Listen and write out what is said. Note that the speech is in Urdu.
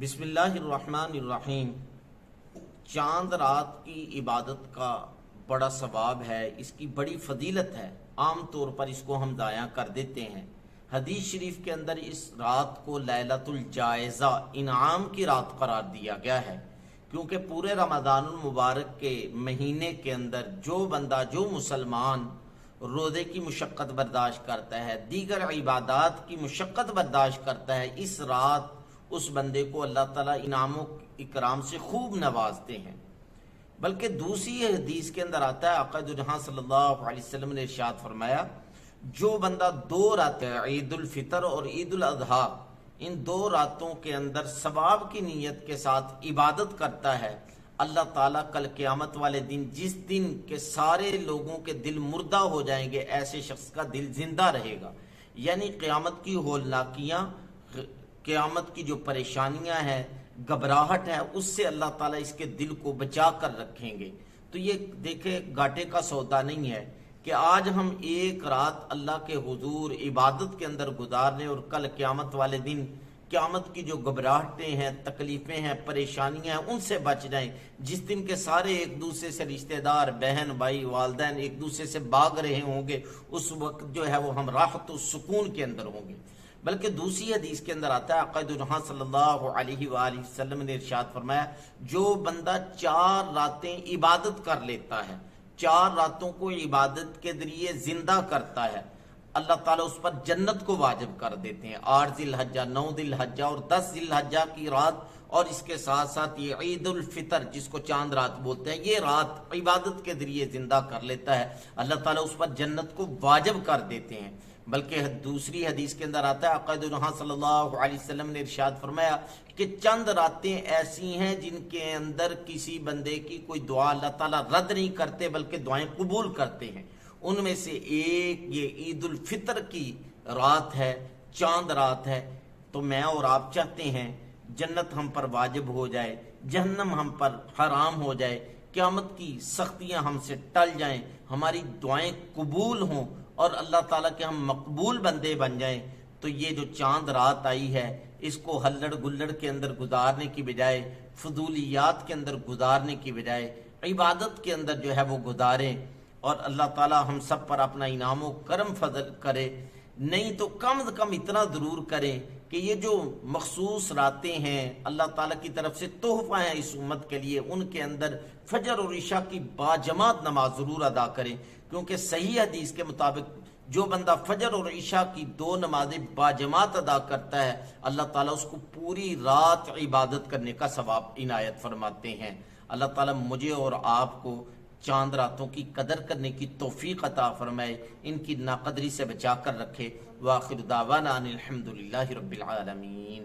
بسم اللہ الرحمن الرحیم۔ چاند رات کی عبادت کا بڑا ثواب ہے، اس کی بڑی فضیلت ہے۔ عام طور پر اس کو ہم ضائع کر دیتے ہیں۔ حدیث شریف کے اندر اس رات کو لیلۃ الجائزہ، انعام کی رات قرار دیا گیا ہے، کیونکہ پورے رمضان المبارک کے مہینے کے اندر جو بندہ، جو مسلمان روزے کی مشقت برداشت کرتا ہے، دیگر عبادات کی مشقت برداشت کرتا ہے، اس رات اس بندے کو اللہ تعالیٰ انعام و اکرام سے خوب نوازتے ہیں۔ بلکہ دوسری حدیث کے اندر آتا ہے، آقا دو جہاں صلی اللہ علیہ وسلم نے ارشاد فرمایا، جو بندہ دو راتیں، عید الفطر اور عید الاضحیٰ، ان دو راتوں کے اندر ثواب کی نیت کے ساتھ عبادت کرتا ہے، اللہ تعالیٰ کل قیامت والے دن، جس دن کے سارے لوگوں کے دل مردہ ہو جائیں گے، ایسے شخص کا دل زندہ رہے گا۔ یعنی قیامت کی ہولناکیاں، قیامت کی جو پریشانیاں ہیں، گھبراہٹ ہے، اس سے اللہ تعالیٰ اس کے دل کو بچا کر رکھیں گے۔ تو یہ دیکھیں، گھاٹے کا سودا نہیں ہے کہ آج ہم ایک رات اللہ کے حضور عبادت کے اندر گزار لیں اور کل قیامت والے دن قیامت کی جو گھبراہٹیں ہیں، تکلیفیں ہیں، پریشانیاں ہیں، ان سے بچ جائیں، جس دن کے سارے ایک دوسرے سے رشتہ دار، بہن بھائی، والدین ایک دوسرے سے بھاگ رہے ہوں گے، اس وقت جو ہے وہ ہم راحت و سکون کے اندر ہوں گے۔ بلکہ دوسری حدیث کے اندر آتا ہے، آقا دو جہاں صلی اللہ علیہ وآلہ وسلم نے ارشاد فرمایا، جو بندہ 4 راتیں عبادت کر لیتا ہے، 4 راتوں کو عبادت کے ذریعے زندہ کرتا ہے، اللہ تعالیٰ اس پر جنت کو واجب کر دیتے ہیں۔ 8 ذی الحجہ، 9 ذی الحجہ اور 10 ذی الحجہ کی رات، اور اس کے ساتھ ساتھ یہ عید الفطر جس کو چاند رات بولتے ہیں، یہ رات عبادت کے ذریعے زندہ کر لیتا ہے، اللہ تعالیٰ اس پر جنت کو واجب کر دیتے ہیں۔ بلکہ دوسری حدیث کے اندر آتا ہے، آقا دو جہاں صلی اللہ علیہ وسلم نے ارشاد فرمایا کہ چند راتیں ایسی ہیں جن کے اندر کسی بندے کی کوئی دعا اللہ تعالیٰ رد نہیں کرتے بلکہ دعائیں قبول کرتے ہیں۔ ان میں سے ایک یہ عید الفطر کی رات ہے، چاند رات ہے۔ تو میں اور آپ چاہتے ہیں جنت ہم پر واجب ہو جائے، جہنم ہم پر حرام ہو جائے، قیامت کی سختیاں ہم سے ٹل جائیں، ہماری دعائیں قبول ہوں اور اللہ تعالیٰ کے ہم مقبول بندے بن جائیں۔ تو یہ جو چاند رات آئی ہے، اس کو ہلڑ گلڑ کے اندر گزارنے کی بجائے، فضولیات کے اندر گزارنے کی بجائے، عبادت کے اندر جو ہے وہ گزاریں، اور اللہ تعالیٰ ہم سب پر اپنا انعام و کرم فضل کرے۔ نہیں تو کم از کم اتنا ضرور کریں کہ یہ جو مخصوص راتیں ہیں، اللہ تعالیٰ کی طرف سے تحفہ ہیں اس امت کے لیے، ان کے اندر فجر اور عشاء کی باجماعت نماز ضرور ادا کریں، کیونکہ صحیح حدیث کے مطابق جو بندہ فجر اور عشاء کی 2 نمازیں باجماعت ادا کرتا ہے، اللہ تعالیٰ اس کو پوری رات عبادت کرنے کا ثواب عنایت فرماتے ہیں۔ اللہ تعالیٰ مجھے اور آپ کو چاند راتوں کی قدر کرنے کی توفیق عطا فرمائے، ان کی ناقدری سے بچا کر رکھے۔ وآخر دعوانا ان الحمدللہ رب العالمین۔